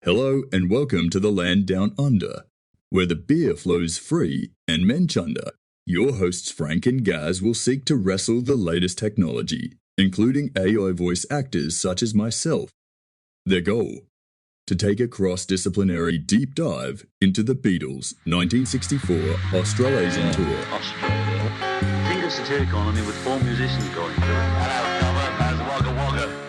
Hello and welcome to the land down under, where the beer flows free and men chunder. Your hosts Frank and Gaz will seek to wrestle the latest technology, including AI voice actors such as myself. Their goal? To take a cross-disciplinary deep dive into the Beatles' 1964 Australasian tour. Australia. Think of satirical only with 4 musicians going through it. Hello, Cover. How's Wagga Wagga?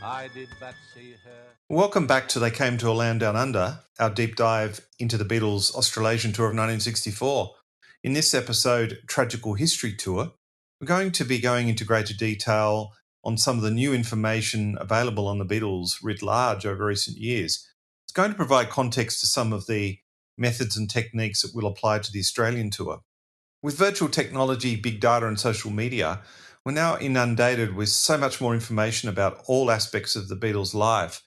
I did but see her. Welcome back to They Came to a Land Down Under, our deep dive into the Beatles' Australasian tour of 1964. In this episode, Tragical History Tour, we're going to be going into greater detail on some of the new information available on the Beatles writ large over recent years. It's going to provide context to some of the methods and techniques that will apply to the Australian tour. With virtual technology, big data and social media, we're now inundated with so much more information about all aspects of the Beatles' life,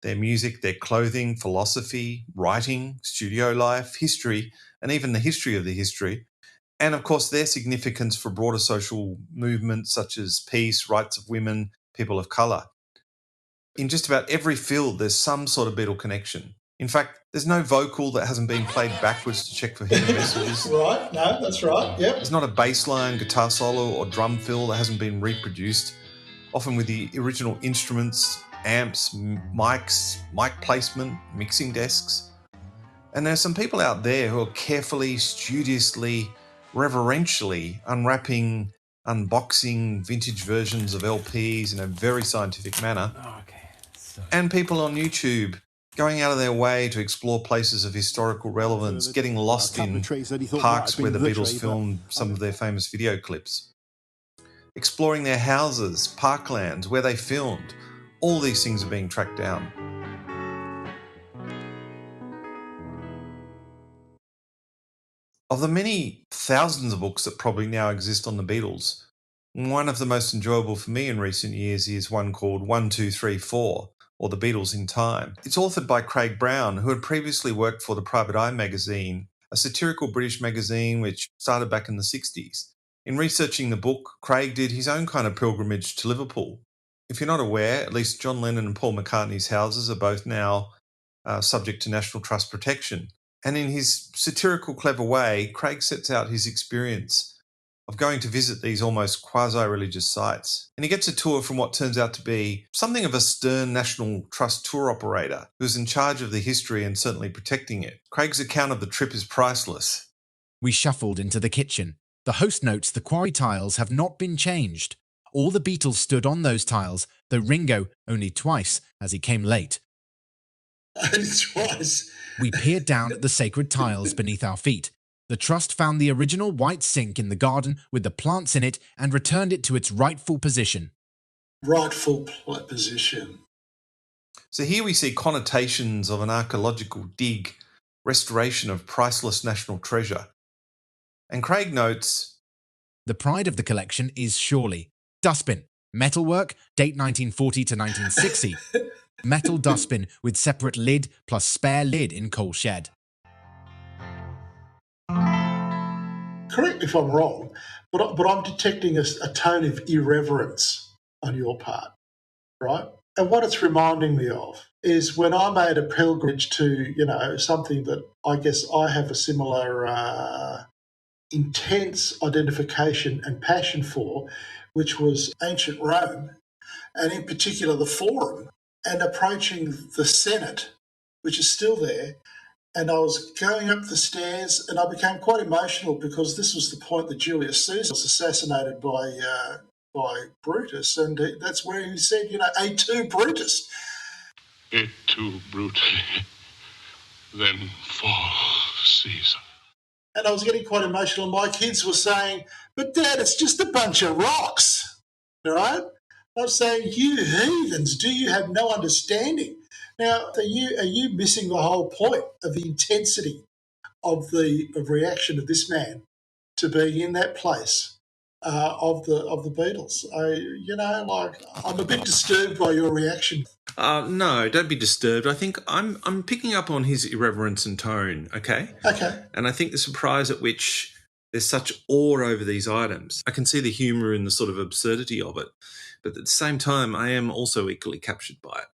their music, their clothing, philosophy, writing, studio life, history, and even the history of the history, and of course their significance for broader social movements such as peace, rights of women, people of colour. In just about every field, there's some sort of Beatle connection. In fact, there's no vocal that hasn't been played backwards to check for hidden messages. Right, no, that's right, yep. There's not a bass line, guitar solo or drum fill that hasn't been reproduced, often with the original instruments, amps, mics, mic placement, mixing desks. And there's some people out there who are carefully, studiously, reverentially unwrapping, unboxing vintage versions of LPs in a very scientific manner. And people on YouTube going out of their way to explore places of historical relevance, getting lost in parks where the Beatles filmed some of their famous video clips, exploring their houses, parklands, where they filmed. All these things are being tracked down. Of the many thousands of books that probably now exist on the Beatles, one of the most enjoyable for me in recent years is one called 1, 2, 3, 4, or The Beatles in Time. It's authored by Craig Brown, who had previously worked for the Private Eye magazine, a satirical British magazine which started back in the 60s. In researching the book, Craig did his own kind of pilgrimage to Liverpool. If you're not aware, at least John Lennon and Paul McCartney's houses are both now subject to National Trust protection. And in his satirical, clever way, Craig sets out his experience of going to visit these almost quasi-religious sites. And he gets a tour from what turns out to be something of a stern National Trust tour operator who's in charge of the history and certainly protecting it. Craig's account of the trip is priceless. We shuffled into the kitchen. The host notes the quarry tiles have not been changed. All the Beatles stood on those tiles, though Ringo only twice, as he came late. Only twice. We peered down at the sacred tiles beneath our feet. The Trust found the original white sink in the garden with the plants in it and returned it to its rightful position. Rightful position. So here we see connotations of an archaeological dig, restoration of priceless national treasure. And Craig notes, the pride of the collection is surely dustbin, metalwork, date 1940 to 1960. Metal dustbin with separate lid plus spare lid in coal shed. Correct me if I'm wrong, but I'm detecting a tone of irreverence on your part, right? And what it's reminding me of is when I made a pilgrimage to, something that I guess I have a similar intense identification and passion for, which was ancient Rome, and in particular the Forum, and approaching the Senate, which is still there. And I was going up the stairs and I became quite emotional because this was the point that Julius Caesar was assassinated by Brutus. And that's where he said, et tu, Brutus. Et tu, Brutus, then fall, Caesar. And I was getting quite emotional. My kids were saying, but Dad, it's just a bunch of rocks, all right? I was saying, you heathens, do you have no understanding? Now, are you missing the whole point of the intensity of the reaction of this man to being in that place of the Beatles? I'm a bit disturbed by your reaction. No, don't be disturbed. I think I'm picking up on his irreverence and tone, okay? Okay. And I think the surprise at which There's such awe over these items. I can see the humour in the sort of absurdity of it, but at the same time, I am also equally captured by it.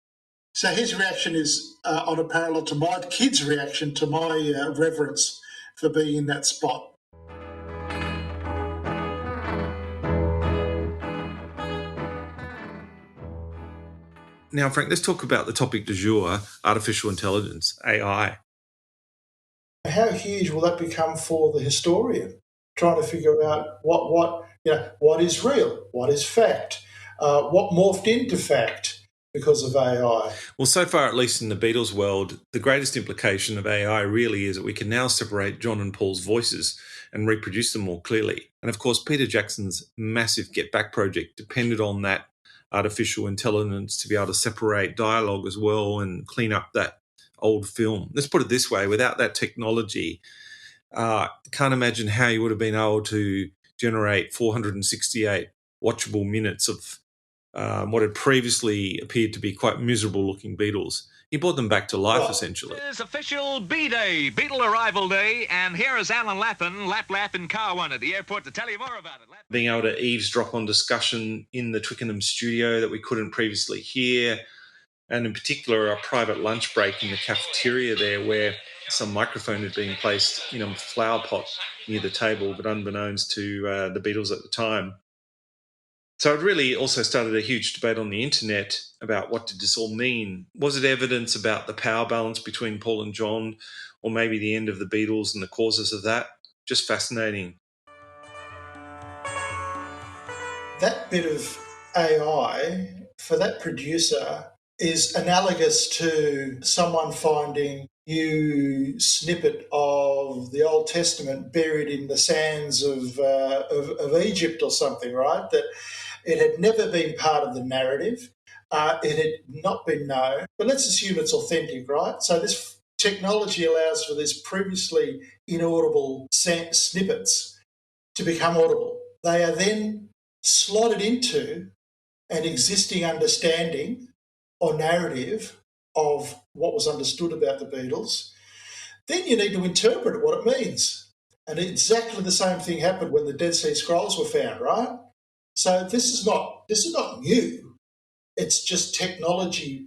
So his reaction is on a parallel to my kid's reaction to my reverence for being in that spot. Now, Frank, let's talk about the topic du jour, artificial intelligence, AI. How huge will that become for the historian, trying to figure out what is real, what is fact, what morphed into fact because of AI? Well, so far, at least in the Beatles world, the greatest implication of AI really is that we can now separate John and Paul's voices and reproduce them more clearly. And of course, Peter Jackson's massive Get Back project depended on that artificial intelligence to be able to separate dialogue as well and clean up that old film. Let's put it this way, without that technology, can't imagine how you would have been able to generate 468 watchable minutes of what had previously appeared to be quite miserable-looking Beatles. He brought them back to life, essentially. It's official B-Day, Beatle Arrival Day, and here is Alan Lappin, Lap in Car One at the airport to tell you more about it. Being able to eavesdrop on discussion in the Twickenham studio that we couldn't previously hear, and in particular a private lunch break in the cafeteria there where some microphone had been placed in a flower pot near the table, but unbeknownst to the Beatles at the time. So it really also started a huge debate on the internet about what did this all mean. Was it evidence about the power balance between Paul and John, or maybe the end of the Beatles and the causes of that? Just fascinating. That bit of AI for that producer is analogous to someone finding new snippet of the Old Testament buried in the sands of Egypt or something, right? That it had never been part of the narrative. It had not been known, but let's assume it's authentic, right? So this technology allows for these previously inaudible snippets to become audible. They are then slotted into an existing understanding or narrative of what was understood about the Beatles. Then you need to interpret what it means. And exactly the same thing happened when the Dead Sea Scrolls were found, right? So this is not new. It's just technology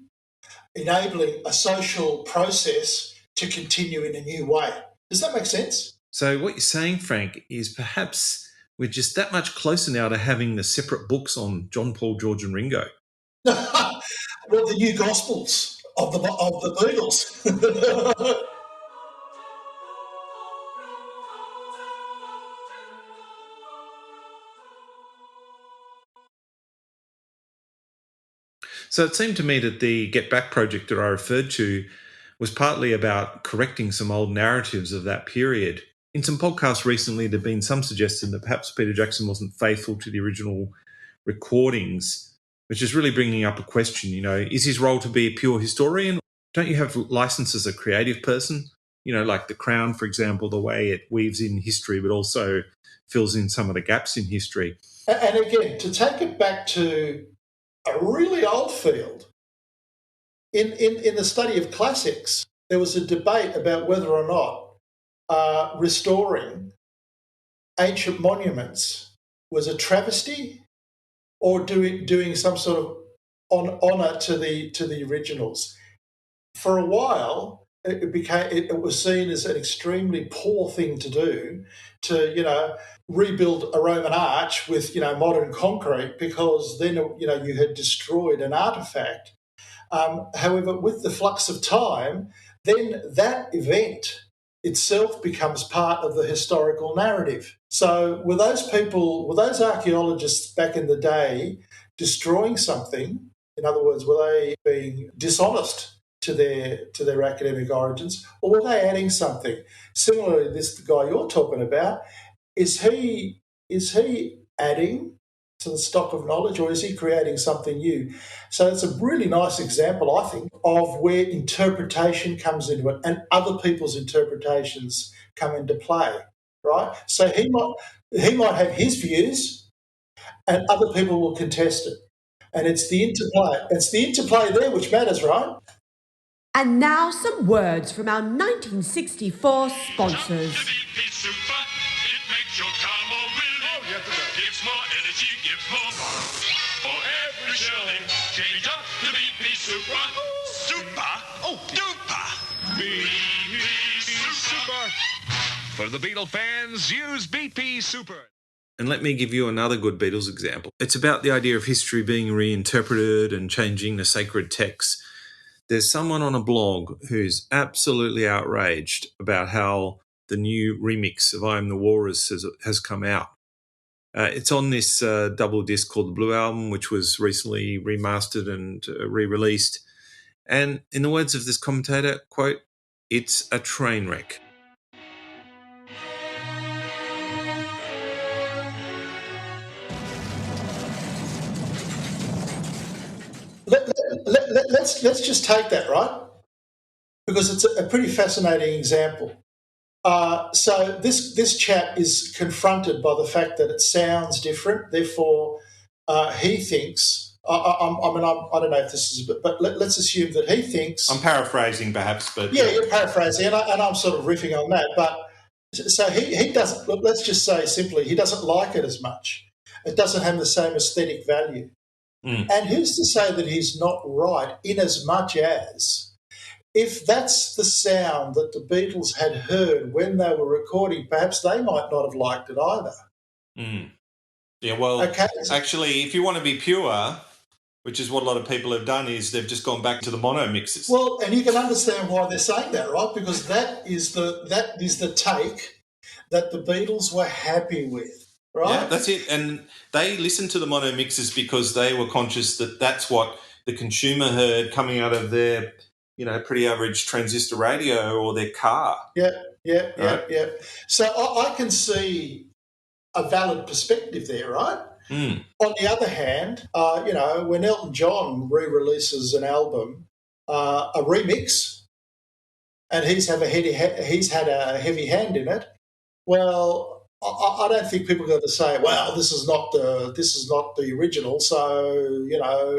enabling a social process to continue in a new way. Does that make sense? So what you're saying, Frank, is perhaps we're just that much closer now to having the separate books on John, Paul, George and Ringo. Well, the new Gospels of the Beatles. So it seemed to me that the Get Back project that I referred to was partly about correcting some old narratives of that period. In some podcasts recently, there have been some suggestion that perhaps Peter Jackson wasn't faithful to the original recordings, which is really bringing up a question, is his role to be a pure historian? Don't you have license as a creative person? Like The Crown, for example, the way it weaves in history, but also fills in some of the gaps in history. And again, to take it back to a really old field, in the study of classics, there was a debate about whether or not restoring ancient monuments was a travesty or doing some sort of honour to the originals. For a while, it was seen as an extremely poor thing to do, to rebuild a Roman arch with modern concrete, because then you had destroyed an artefact. However, with the flux of time, then that event itself becomes part of the historical narrative. So were those archaeologists back in the day destroying something? In other words, were they being dishonest to their academic origins, or were they adding something? Similarly, this guy you're talking about, is he adding to the stock of knowledge, or is he creating something new? So it's a really nice example, I think, of where interpretation comes into it and other people's interpretations come into play, right? So he might have his views and other people will contest it. And it's the interplay there which matters, right? And now some words from our 1964 sponsors. Super, it makes your officially change up to BP Super. Super? Oh, duper! BP Super. For the Beatle fans, use BP Super. And let me give you another good Beatles example. It's about the idea of history being reinterpreted and changing the sacred texts. There's someone on a blog who's absolutely outraged about how the new remix of I Am the Walrus has come out. It's on this double disc called the Blue Album, which was recently remastered and re-released. And in the words of this commentator, quote, "It's a train wreck." Let's just take that, right? Because it's a pretty fascinating example. So this chap is confronted by the fact that it sounds different. Therefore, he thinks. I don't know if this is, but let's assume that he thinks. I'm paraphrasing, perhaps, but yeah, you're paraphrasing, and I'm sort of riffing on that. But so he doesn't. Let's just say simply, he doesn't like it as much. It doesn't have the same aesthetic value. And who's to say that he's not right, in as much as if that's the sound that the Beatles had heard when they were recording, perhaps they might not have liked it either. Yeah, well, okay. Actually, if you want to be pure, which is what a lot of people have done, is they've just gone back to the mono mixes. Well, and you can understand why they're saying that, right? Because that is the take that the Beatles were happy with. Right? Yeah, that's it. And they listened to the mono mixes because they were conscious that that's what the consumer heard coming out of their, pretty average transistor radio or their car. Yeah. So I can see a valid perspective there, right? On the other hand, when Elton John re-releases an album, a remix, and he's had a heavy hand in it, well, I don't think people are going to say, "Well, this is not the original," so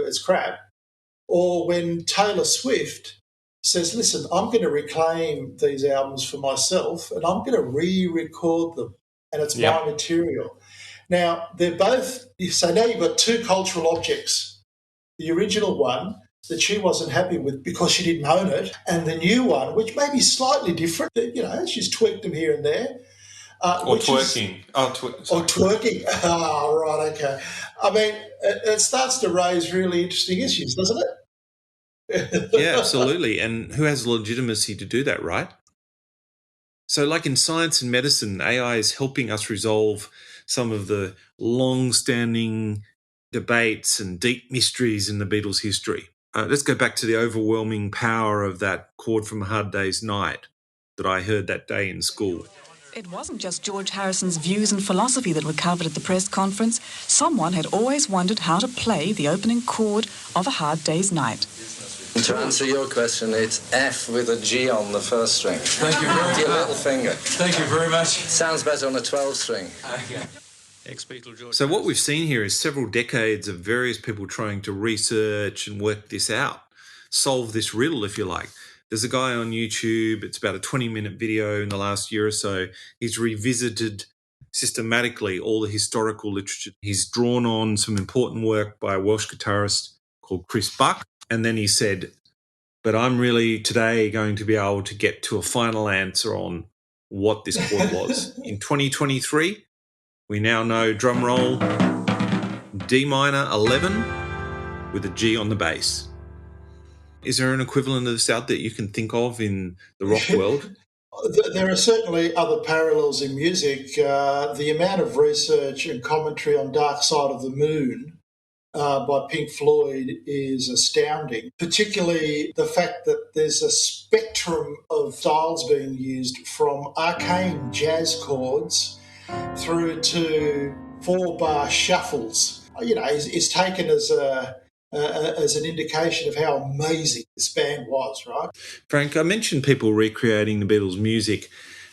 it's crap. Or when Taylor Swift says, "Listen, I'm going to reclaim these albums for myself, and I'm going to re-record them, and it's my material." Now they're both. So now you've got two cultural objects: the original one that she wasn't happy with because she didn't own it, and the new one, which may be slightly different. She's tweaked them here and there. Or twerking. Or twerking. Oh, right, okay. I mean, it starts to raise really interesting issues, doesn't it? Yeah, absolutely. And who has legitimacy to do that, right? So like in science and medicine, AI is helping us resolve some of the long-standing debates and deep mysteries in the Beatles' history. Let's go back to the overwhelming power of that chord from A Hard Day's Night that I heard that day in school. It wasn't just George Harrison's views and philosophy that were covered at the press conference. Someone had always wondered how to play the opening chord of A Hard Day's Night. To answer your question, it's F with a G on the first string. Thank you very much. Your little finger. Thank you very much. Sounds better on a 12 string. So what we've seen here is several decades of various people trying to research and work this out, solve this riddle, if you like. There's a guy on YouTube, it's about a 20-minute video in the last year or so. He's revisited systematically all the historical literature. He's drawn on some important work by a Welsh guitarist called Chris Buck. And then he said, but I'm really today going to be able to get to a final answer on what this chord was. In 2023, we now know, drum roll, D minor 11 with a G on the bass. Is there an equivalent of this out that you can think of in the rock world? There are certainly other parallels in music. The amount of research and commentary on Dark Side of the Moon by Pink Floyd is astounding, particularly the fact that there's a spectrum of styles being used from arcane jazz chords through to 4-bar shuffles. Is taken as an indication of how amazing this band was, right? Frank, I mentioned people recreating the Beatles' music.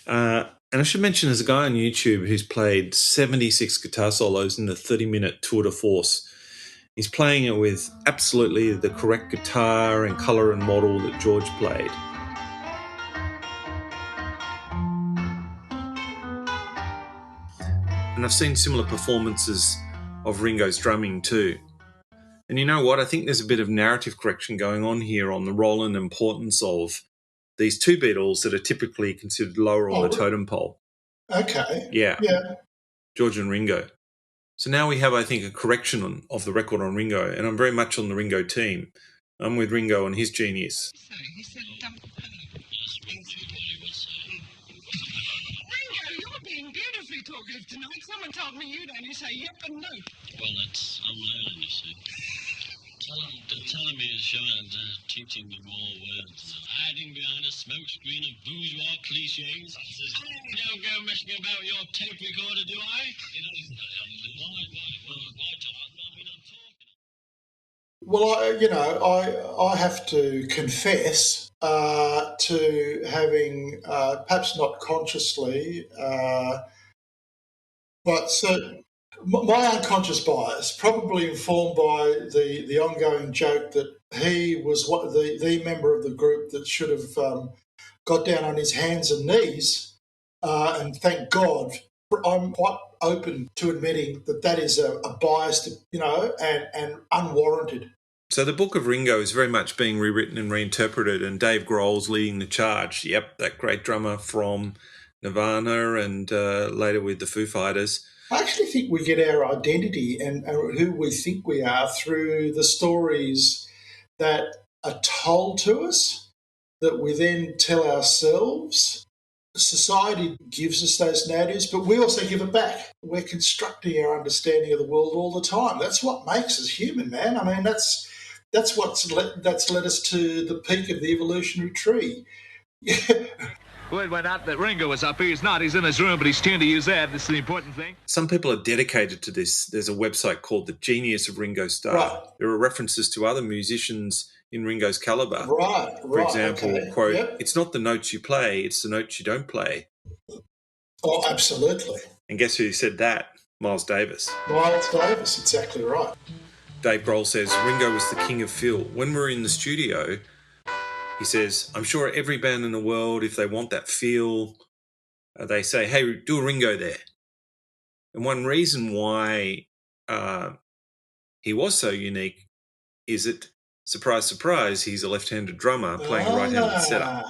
And I should mention there's a guy on YouTube who's played 76 guitar solos in the 30-minute tour de force. He's playing it with absolutely the correct guitar and colour and model that George played. And I've seen similar performances of Ringo's drumming too. And you know what? I think there's a bit of narrative correction going on here on the role and importance of these two Beatles that are typically considered lower on the totem pole. Okay. Yeah. Yeah. George and Ringo. So now we have, I think, a correction of the record on Ringo, and I'm very much on the Ringo team. I'm with Ringo and his genius. You're being beautifully talkative tonight. Someone told me you'd only say yep and no. Well, I'm learning, you see. Telling me is showing teaching me more words. Hiding behind a smokescreen of bourgeois cliches. I don't go messing about with your tape recorder, do I? Well, I have to confess to having, perhaps not consciously, but my unconscious bias, probably informed by the ongoing joke that he was the member of the group that should have got down on his hands and knees, and thank God. I'm quite open to admitting that is a bias, and unwarranted. So the Book of Ringo is very much being rewritten and reinterpreted, and Dave Grohl's leading the charge. Yep, that great drummer from Nirvana and later with the Foo Fighters. I actually think we get our identity and who we think we are through the stories that are told to us, that we then tell ourselves. Society gives us those narratives, but we also give it back. We're constructing our understanding of the world all the time. That's what makes us human, man. I mean, that's what's led us to the peak of the evolutionary tree. Word went out that Ringo was up. He's not. He's in his room, but he's tuned to use that. This is the important thing. Some people are dedicated to this. There's a website called The Genius of Ringo Starr. Right. There are references to other musicians in Ringo's caliber. Right. For example, okay. quote, Yep. "It's not the notes you play, it's the notes you don't play." Oh, absolutely. And guess who said that? Miles Davis. Miles Davis, exactly right. Dave Grohl says, Ringo was the king of feel. When we're in the studio, he says, I'm sure every band in the world, if they want that feel, they say, hey, do a Ringo there. And one reason why he was so unique is that, surprise, surprise, he's a left-handed drummer playing a right-handed setup.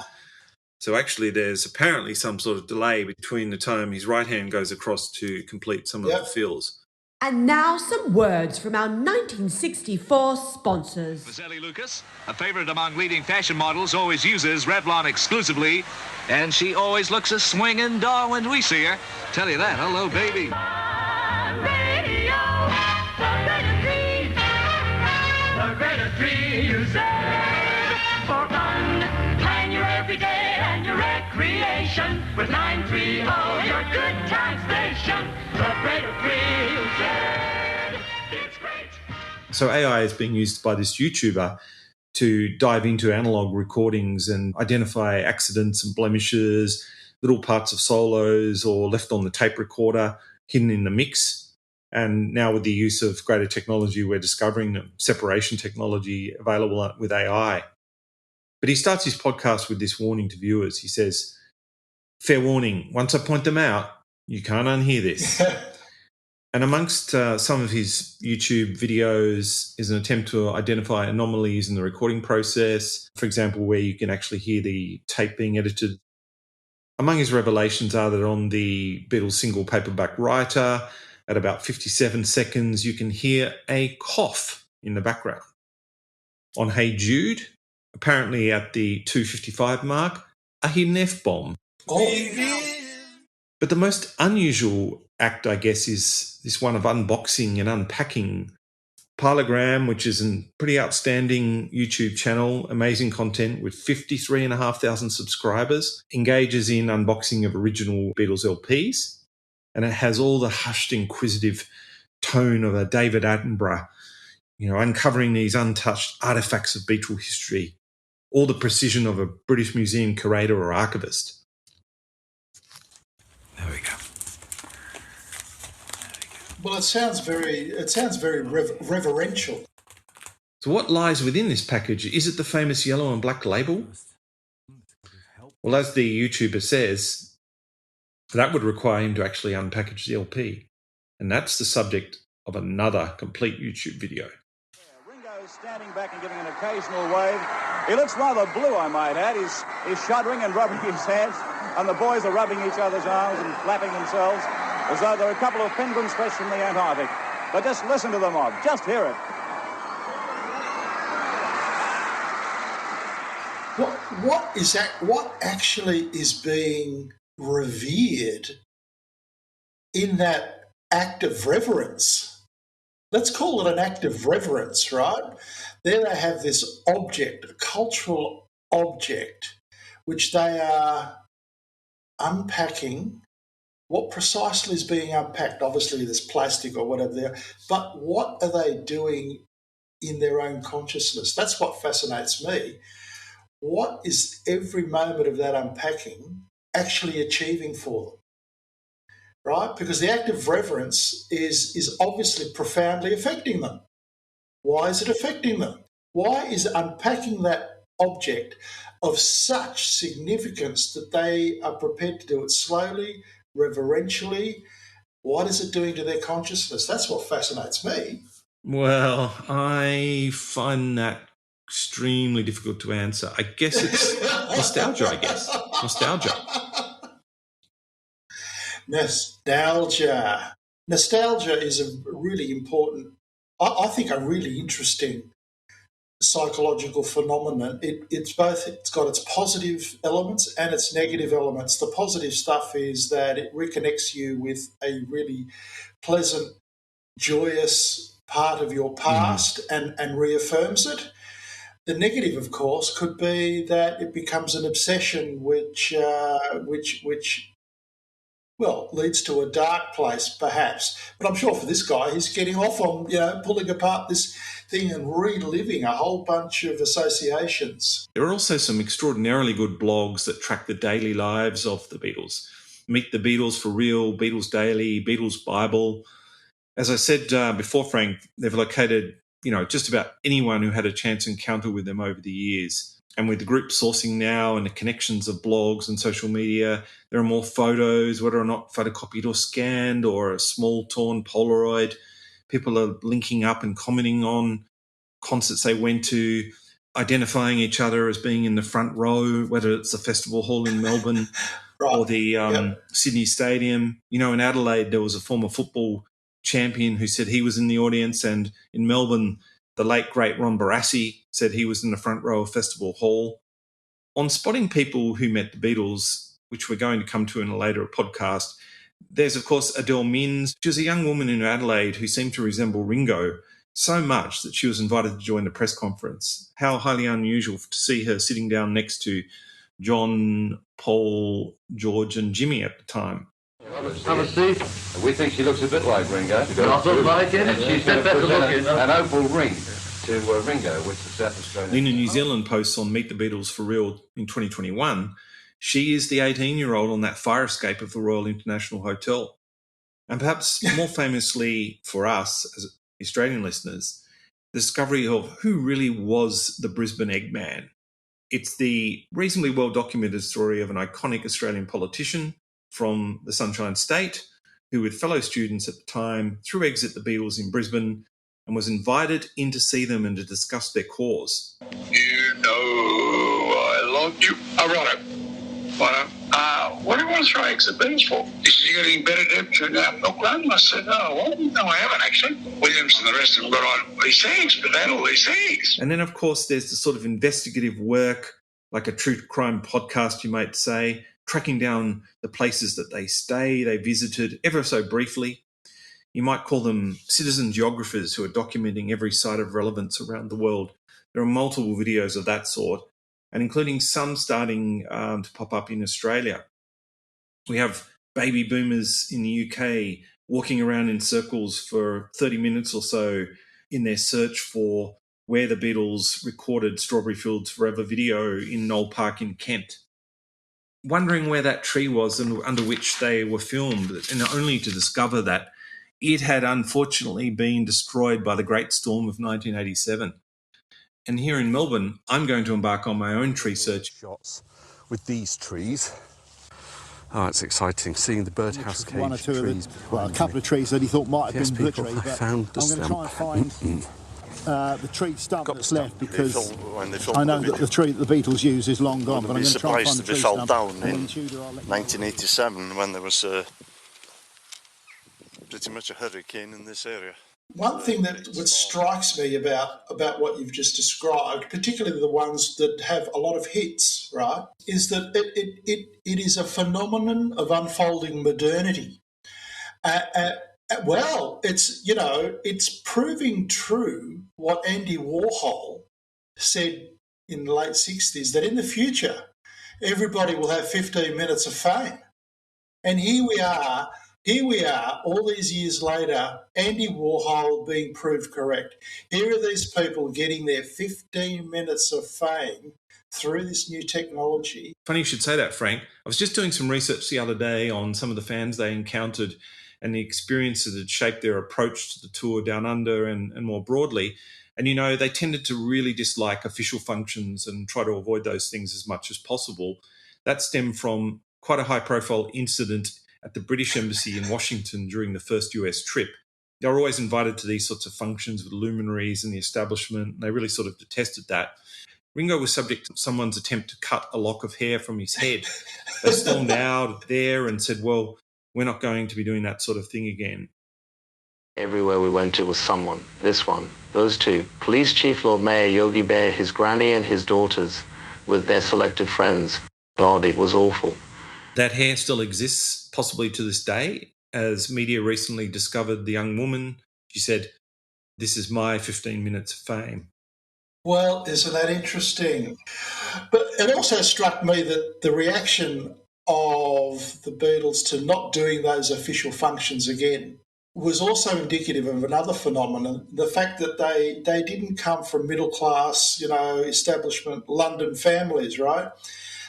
So actually there's apparently some sort of delay between the time his right hand goes across to complete some of the fills. And now some words from our 1964 sponsors. Vasily Lucas, a favorite among leading fashion models, always uses Revlon exclusively, and she always looks a swinging doll when we see her. Tell you that. Hello, baby. The greatest tree, you say, for fun, plan your everyday and your recreation with 930, your good time station. The greatest tree, you said, it's great. So AI is being used by this YouTuber to dive into analog recordings and identify accidents and blemishes, little parts of solos or left on the tape recorder, hidden in the mix. And now with the use of greater technology, we're discovering them, separation technology available with AI. But he starts his podcast with this warning to viewers. He says, fair warning, once I point them out, you can't unhear this. And amongst some of his YouTube videos is an attempt to identify anomalies in the recording process, for example, where you can actually hear the tape being edited. Among his revelations are that on the Beatles single Paperback Writer, at about 57 seconds, you can hear a cough in the background. On Hey Jude, apparently at the 2:55 mark, a hidden F-bomb. But the most unusual act, I guess, is this one of unboxing and unpacking. Parlogram, which is a pretty outstanding YouTube channel, amazing content with 53,500 subscribers, engages in unboxing of original Beatles LPs. And it has all the hushed, inquisitive tone of a David Attenborough, uncovering these untouched artifacts of Beatle history, all the precision of a British Museum curator or archivist. There we go. Well, it sounds very reverential. So what lies within this package? Is it the famous yellow and black label? Well, as the YouTuber says, that would require him to actually unpackage the LP. And that's the subject of another complete YouTube video. standing back and giving an occasional wave. He looks rather blue, I might add. He's shuddering and rubbing his hands, and the boys are rubbing each other's arms and flapping themselves as though they're a couple of penguins fresh from the Antarctic. But just listen to the mob. Just hear it. What actually is being revered in that act of reverence? Let's call it an act of reverence, right? There they have this object, a cultural object, which they are unpacking. What precisely is being unpacked? Obviously, there's plastic or whatever there, but what are they doing in their own consciousness? That's what fascinates me. What is every moment of that unpacking actually achieving for them? Right? Because the act of reverence is obviously profoundly affecting them. Why is it affecting them? Why is unpacking that object of such significance that they are prepared to do it slowly, reverentially? What is it doing to their consciousness? That's what fascinates me. Well, I find that extremely difficult to answer. I guess it's nostalgia, Nostalgia is a really important, I think a really interesting psychological phenomenon. It's got its positive elements and its negative elements. The positive stuff is that it reconnects you with a really pleasant, joyous part of your past and reaffirms it. The negative, of course, could be that it becomes an obsession which leads to a dark place, perhaps. But I'm sure for this guy, he's getting off on, pulling apart this thing and reliving a whole bunch of associations. There are also some extraordinarily good blogs that track the daily lives of the Beatles. Meet the Beatles for Real, Beatles Daily, Beatles Bible. As I said before, Frank, they've located just about anyone who had a chance encounter with them over the years. And with the group sourcing now and the connections of blogs and social media, there are more photos, whether or not photocopied or scanned or a small torn Polaroid. People are linking up and commenting on concerts they went to, identifying each other as being in the front row, whether it's the Festival Hall in Melbourne or the Sydney Stadium. In Adelaide, there was a former football champion who said he was in the audience, and in Melbourne, the late, great Ron Barassi said he was in the front row of Festival Hall. On spotting people who met the Beatles, which we're going to come to in a later podcast, there's, of course, Adele Mins. She was a young woman in Adelaide who seemed to resemble Ringo so much that she was invited to join the press conference. How highly unusual to see her sitting down next to John, Paul, George and Jimmy at the time. Have a seat. We think she looks a bit like Ringo. I thought like it. She's better looking. An opal ring to Ringo, which the South Australian... Nina New Zealand posts on Meet the Beatles for Real in 2021. She is the 18-year-old on that fire escape of the Royal International Hotel. And perhaps more famously for us as Australian listeners, the discovery of who really was the Brisbane Eggman. It's the reasonably well-documented story of an iconic Australian politician from the Sunshine State, who with fellow students at the time threw eggs at the Beatles in Brisbane and was invited in to see them and to discuss their cause. I love you. Righto. What do you want to throw eggs at Beatles for? He said, you're getting better temperature out in Auckland? I said, oh, well, no, I haven't actually. Williams and the rest of them got on these eggs, but they had all these eggs. And then, of course, there's the sort of investigative work, like a true crime podcast, you might say, tracking down the places that they visited ever so briefly. You might call them citizen geographers who are documenting every site of relevance around the world. There are multiple videos of that sort, and including some starting to pop up in Australia. We have baby boomers in the UK walking around in circles for 30 minutes or so in their search for where the Beatles recorded Strawberry Fields Forever video in Knoll Park in Kent, wondering where that tree was and under which they were filmed, and only to discover that it had unfortunately been destroyed by the Great Storm of 1987. And here in Melbourne, I'm going to embark on my own tree search. Shots with these trees. Oh, it's exciting seeing the birdhouse cage. A couple of trees that he thought might have been people, butchery. I found the I'm going to try and find the tree stump that's left, They because fell, when they filmed I know the that video. the tree that the Beatles use is long gone, I but wouldn't I'm be going to try and find surprised the if tree it fell stump. down And then in Tudor, I'll let you know. 1987 when there was pretty much a hurricane in this area. One thing that strikes me about what you've just described, particularly the ones that have a lot of hits, right, is that it is a phenomenon of unfolding modernity. Well, it's proving true what Andy Warhol said in the late 60s, that in the future, everybody will have 15 minutes of fame. And here we are, all these years later, Andy Warhol being proved correct. Here are these people getting their 15 minutes of fame through this new technology. Funny you should say that, Frank. I was just doing some research the other day on some of the fans they encountered and the experiences that shaped their approach to the tour down under and more broadly. And, they tended to really dislike official functions and try to avoid those things as much as possible. That stemmed from quite a high-profile incident at the British Embassy in Washington during the first US trip. They were always invited to these sorts of functions with luminaries and the establishment, and they really sort of detested that. Ringo was subject to someone's attempt to cut a lock of hair from his head. They stormed out there and said, well, we're not going to be doing that sort of thing again. Everywhere we went to was someone. This one, those two. Police Chief Lord Mayor Yogi Bear, his granny and his daughters with their selected friends. God, it was awful. That hair still exists, possibly to this day, as media recently discovered the young woman. She said, "This is my 15 minutes of fame." Well, isn't that interesting? But it also struck me that the reaction of the Beatles to not doing those official functions again was also indicative of another phenomenon, the fact that they didn't come from middle class, establishment London families, right?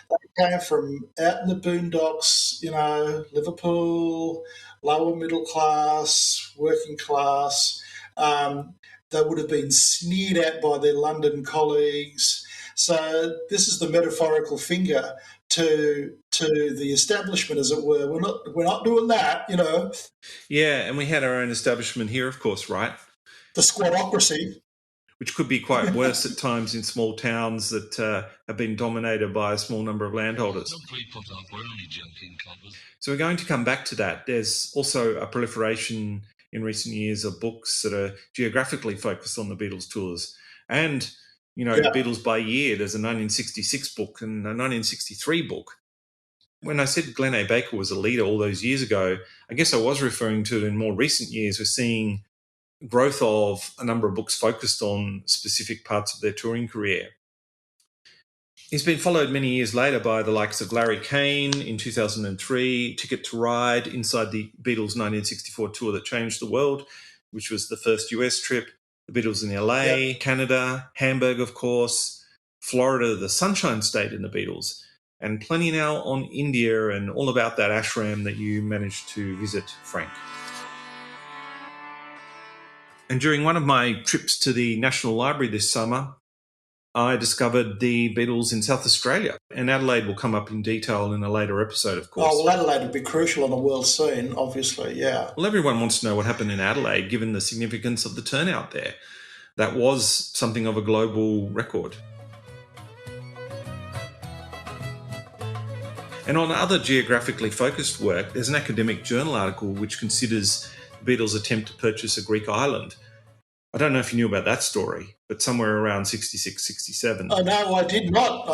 They came from out in the boondocks, Liverpool, lower middle class, working class. They would have been sneered at by their London colleagues. So this is the metaphorical finger to the establishment, as it were. We're not doing that, Yeah, and we had our own establishment here, of course, right? The squadocracy. Which could be quite worse at times in small towns that have been dominated by a small number of landholders. Don't we put up, we're only joking, coppers. So we're going to come back to that. There's also a proliferation in recent years of books that are geographically focused on the Beatles tours. And, the Beatles by year, there's a 1966 book and a 1963 book. When I said Glenn A. Baker was a leader all those years ago, I guess I was referring to in more recent years, we're seeing growth of a number of books focused on specific parts of their touring career. He's been followed many years later by the likes of Larry Kane in 2003, Ticket to Ride inside the Beatles' 1964 tour that changed the world, which was the first US trip, the Beatles in LA, Canada, Hamburg, of course, Florida, the Sunshine State in the Beatles, and plenty now on India and all about that ashram that you managed to visit, Frank. And during one of my trips to the National Library this summer, I discovered the Beatles in South Australia. And Adelaide will come up in detail in a later episode, of course. Oh, well, Adelaide would be crucial on the world scene, obviously, yeah. Well, everyone wants to know what happened in Adelaide, given the significance of the turnout there. That was something of a global record. And on other geographically focused work, there's an academic journal article which considers the Beatles' attempt to purchase a Greek island. I don't know if you knew about that story, but somewhere around 66, 67. Oh, no, I did not.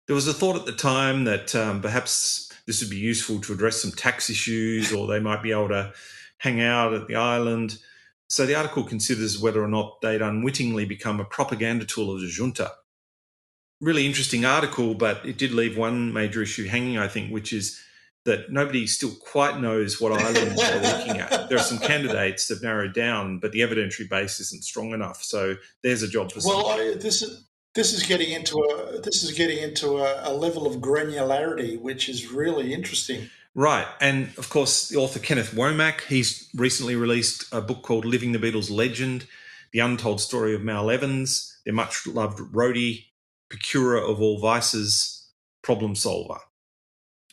There was a thought at the time that perhaps this would be useful to address some tax issues, or they might be able to hang out at the island. So the article considers whether or not they'd unwittingly become a propaganda tool of the junta. Really interesting article, but it did leave one major issue hanging, I think, which is that nobody still quite knows what islands they're looking at. There are some candidates that narrowed down, but the evidentiary base isn't strong enough. So there's a job for some. Well, this is getting into a level of granularity which is really interesting. Right, and of course, the author Kenneth Womack, he's recently released a book called Living the Beatles Legend, The Untold Story of Mal Evans, their much-loved roadie, procurer of all vices, problem solver.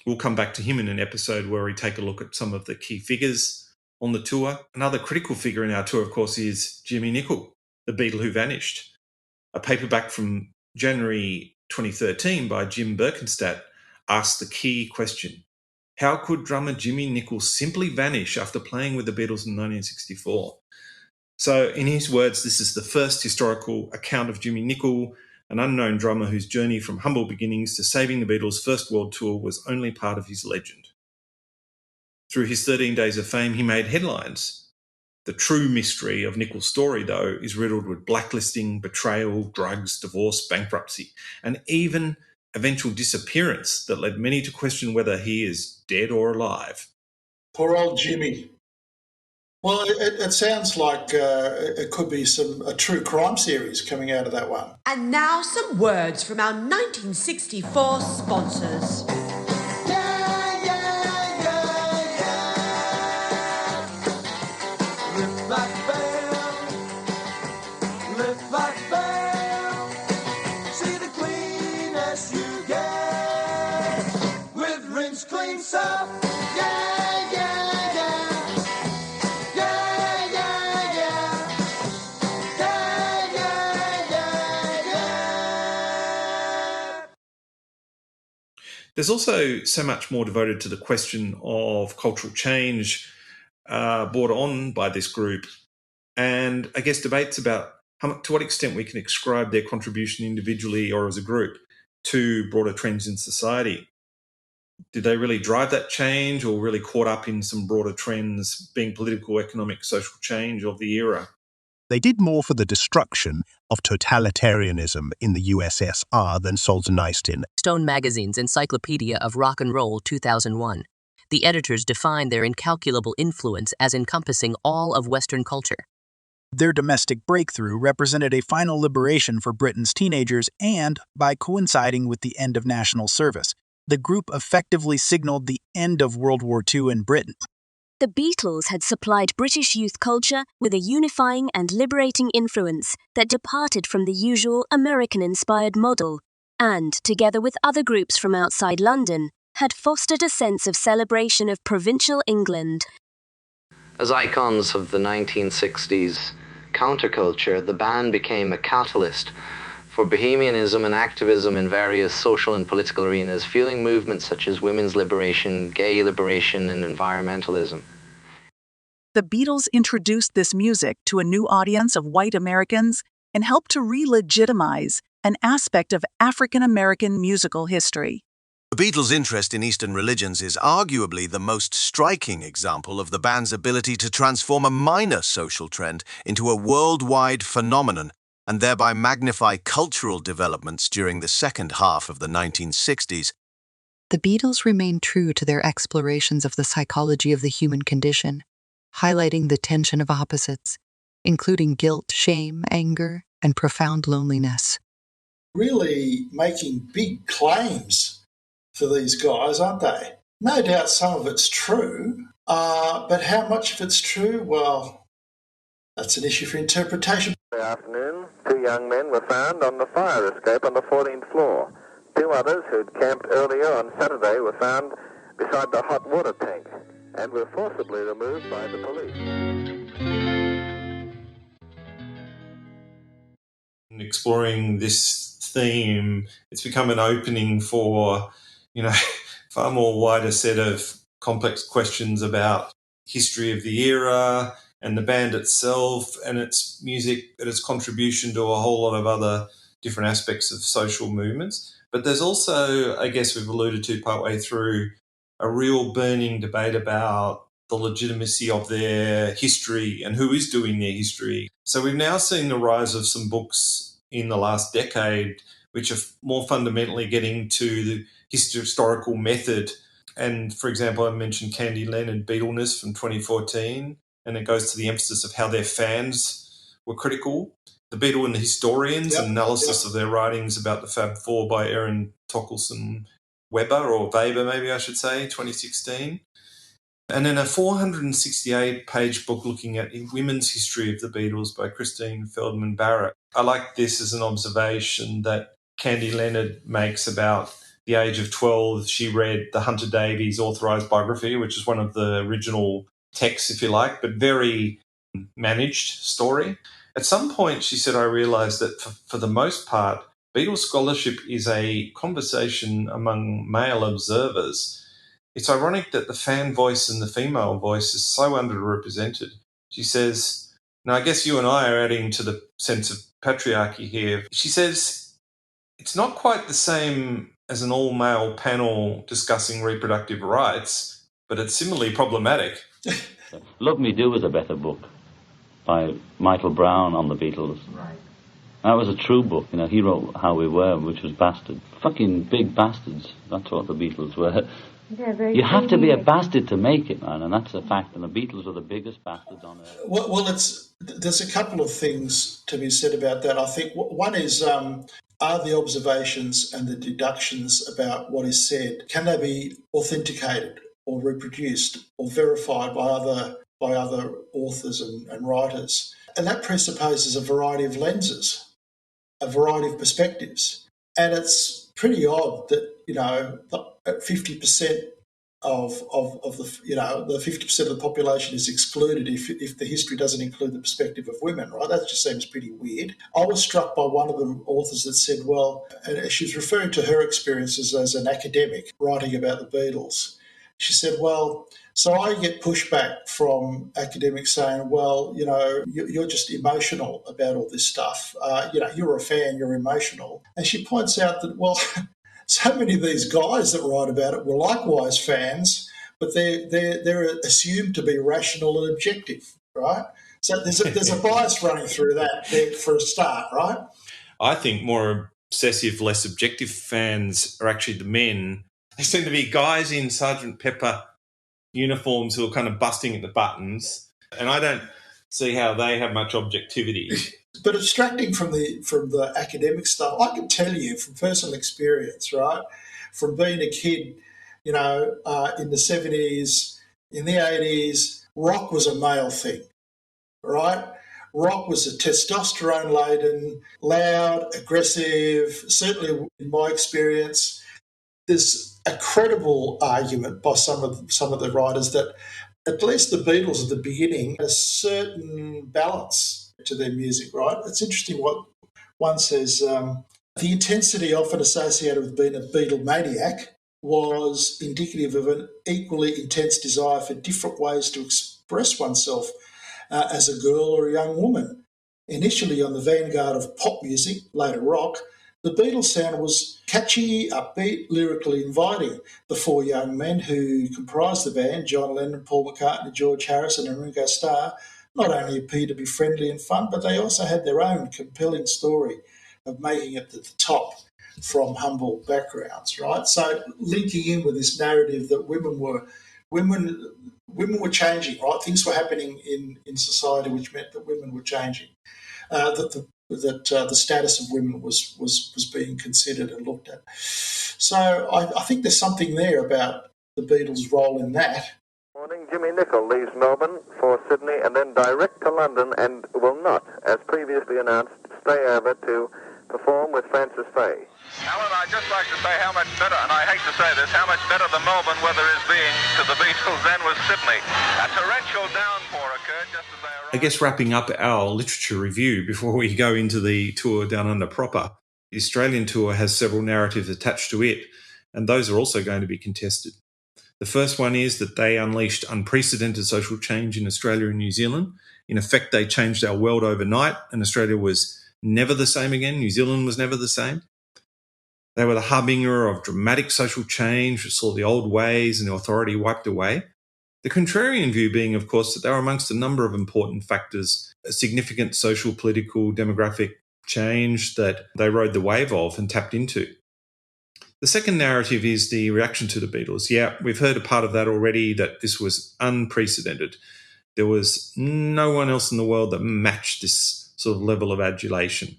We'll come back to him in an episode where we take a look at some of the key figures. on the tour. Another critical figure in our tour, of course, is Jimmy Nicol, the Beatle who vanished. A paperback from January 2013 by Jim Birkenstadt asked the key question: how could drummer Jimmy Nicol simply vanish after playing with the Beatles in 1964? So, in his words, this is the first historical account of Jimmy Nicol, an unknown drummer whose journey from humble beginnings to saving the Beatles' first world tour was only part of his legend. Through his 13 days of fame, he made headlines. The true mystery of Nicol's story, though, is riddled with blacklisting, betrayal, drugs, divorce, bankruptcy, and even eventual disappearance that led many to question whether he is dead or alive. Poor old Jimmy. Well, it sounds like it could be a true crime series coming out of that one. And now some words from our 1964 sponsors. There's also so much more devoted to the question of cultural change brought on by this group, and I guess debates about to what extent we can ascribe their contribution individually or as a group to broader trends in society. Did they really drive that change, or really caught up in some broader trends, being political, economic, social change of the era? They did more for the destruction of totalitarianism in the USSR than Solzhenitsyn. Stone Magazine's Encyclopedia of Rock and Roll 2001. The editors defined their incalculable influence as encompassing all of Western culture. Their domestic breakthrough represented a final liberation for Britain's teenagers, and, by coinciding with the end of national service, the group effectively signaled the end of World War II in Britain. The Beatles had supplied British youth culture with a unifying and liberating influence that departed from the usual American-inspired model, and, together with other groups from outside London, had fostered a sense of celebration of provincial England. As icons of the 1960s counterculture, the band became a catalyst for bohemianism and activism in various social and political arenas, fueling movements such as women's liberation, gay liberation, and environmentalism. The Beatles introduced this music to a new audience of white Americans and helped to re-legitimize an aspect of African American musical history. The Beatles' interest in Eastern religions is arguably the most striking example of the band's ability to transform a minor social trend into a worldwide phenomenon, and thereby magnify cultural developments during the second half of the 1960s. The Beatles remained true to their explorations of the psychology of the human condition, highlighting the tension of opposites, including guilt, shame, anger, and profound loneliness. Really making big claims for these guys, aren't they? No doubt some of it's true, but how much of it's true? Well, that's an issue for interpretation. This afternoon, 2 young men were found on the fire escape on the 14th floor. 2 others who'd camped earlier on Saturday were found beside the hot water tank and were forcibly removed by the police. In exploring this theme, it's become an opening for, far more wider set of complex questions about history of the era and the band itself and its music and its contribution to a whole lot of other different aspects of social movements. But there's also, I guess we've alluded to partway through, a real burning debate about the legitimacy of their history and who is doing their history. So we've now seen the rise of some books in the last decade which are more fundamentally getting to the historical method. And, for example, I mentioned Candy Leonard Beatleness from 2014, and it goes to the emphasis of how their fans were critical. The Beatle and the Historians, an analysis of their writings about the Fab Four by Aaron Torkelson Weber, or Weber maybe I should say, 2016. And then a 468-page book looking at women's history of the Beatles by Christine Feldman Barrett. I like this as an observation that Candy Leonard makes about the age of 12. She read the Hunter Davies authorised biography, which is one of the original text, if you like, but very managed story. At some point, she said, I realised that for the most part, Beatles scholarship is a conversation among male observers. It's ironic that the fan voice and the female voice is so underrepresented. She says, now I guess you and I are adding to the sense of patriarchy here. She says, it's not quite the same as an all-male panel discussing reproductive rights, but it's similarly problematic. Love Me Do was a better book by Michael Brown on the Beatles. Right. That was a true book. You know, he wrote How We Were, which was bastard. Fucking big bastards. That's what the Beatles were. Yeah, you have to be a bastard to make it, man, and that's a fact. And the Beatles were the biggest bastards on earth. Well, there's a couple of things to be said about that. I think one is, are the observations and the deductions about what is said, can they be authenticated or reproduced or verified by other authors and writers? And that presupposes a variety of lenses, a variety of perspectives. And it's pretty odd that, 50% of the, the 50% of the population is excluded if the history doesn't include the perspective of women, right? That just seems pretty weird. I was struck by one of the authors that said, well, and she was referring to her experiences as an academic writing about the Beatles. She said, well, so I get pushback from academics saying, well, you're just emotional about all this stuff. You're a fan, you're emotional. And she points out that, well, so many of these guys that write about it were likewise fans, but they're assumed to be rational and objective, right? So there's a bias running through that there for a start, right? I think more obsessive, less objective fans are actually the men. They seem to be guys in Sgt. Pepper uniforms who are kind of busting at the buttons, and I don't see how they have much objectivity. But abstracting from the academic stuff, I can tell you from personal experience, right, from being a kid, in the 70s, in the 80s, rock was a male thing, right? Rock was a testosterone-laden, loud, aggressive, certainly in my experience. There's a credible argument by some of the writers that at least the Beatles at the beginning had a certain balance to their music, right? It's interesting what one says. The intensity often associated with being a Beatlemaniac was indicative of an equally intense desire for different ways to express oneself as a girl or a young woman. Initially on the vanguard of pop music, later rock, the Beatles sound was catchy, upbeat, lyrically inviting. The four young men who comprised the band, John Lennon, Paul McCartney, George Harrison and Ringo Starr, not only appeared to be friendly and fun, but they also had their own compelling story of making it to the top from humble backgrounds, right? So linking in with this narrative that women were changing, right? Things were happening in society which meant that women were changing. That the status of women was being considered and looked at. So I think there's something there about the Beatles' role in that. Morning, Jimmy Nicol leaves Melbourne for Sydney and then direct to London and will not, as previously announced, stay over to perform with Francis Fay. Alan, I'd just like to say how much better, and I hate to say this, how much better the Melbourne weather is being to the Beatles than was Sydney. A torrential downpour occurred just as they arrived. I guess wrapping up our literature review before we go into the tour down under proper, the Australian tour has several narratives attached to it, and those are also going to be contested. The first one is that they unleashed unprecedented social change in Australia and New Zealand. In effect, they changed our world overnight, and Australia was never the same again. New Zealand was never the same. They were the harbinger of dramatic social change, which saw the old ways and the authority wiped away. The contrarian view being, of course, that they were amongst a number of important factors, a significant social, political, demographic change that they rode the wave of and tapped into. The second narrative is the reaction to the Beatles. Yeah, we've heard a part of that already, that this was unprecedented. There was no one else in the world that matched this sort of level of adulation.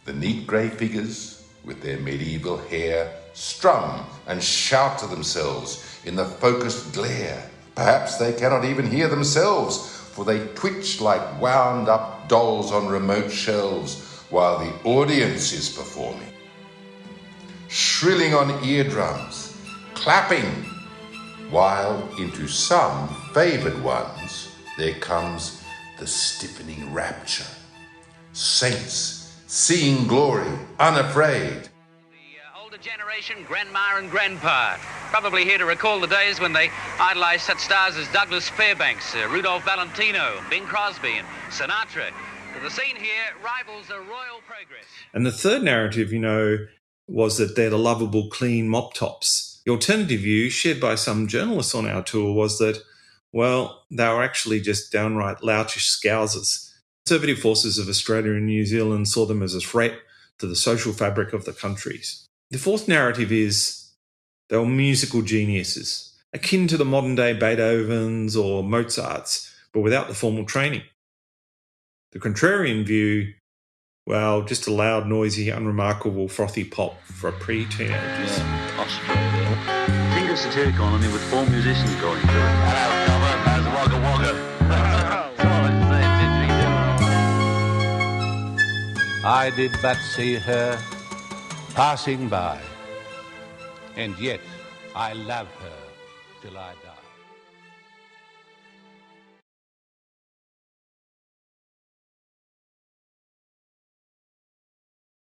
The neat grey figures, with their medieval hair, strum and shout to themselves in the focused glare. Perhaps they cannot even hear themselves, for they twitch like wound-up dolls on remote shelves while the audience is performing. Shrilling on eardrums, clapping, while into some favoured ones there comes the stiffening rapture. Saints seeing glory unafraid. Older generation, grandma and grandpa, probably here to recall the days when they idolised such stars as Douglas Fairbanks, Rudolph Valentino, Bing Crosby and Sinatra. The scene here rivals a royal progress. And the third narrative, was that they're the lovable, clean mop tops. The alternative view, shared by some journalists on our tour, was that, well, they were actually just downright loutish scousers. Conservative forces of Australia and New Zealand saw them as a threat to the social fabric of the countries. The fourth narrative is they were musical geniuses, akin to the modern-day Beethovens or Mozarts, but without the formal training. The contrarian view, well, just a loud, noisy, unremarkable, frothy pop for pre-teenagers. Yeah, Australia. Think of satirical only with 4 musicians going through it. Hello, Cover. How's Wagga Wagga? I did but see her passing by, and yet I love her till I die.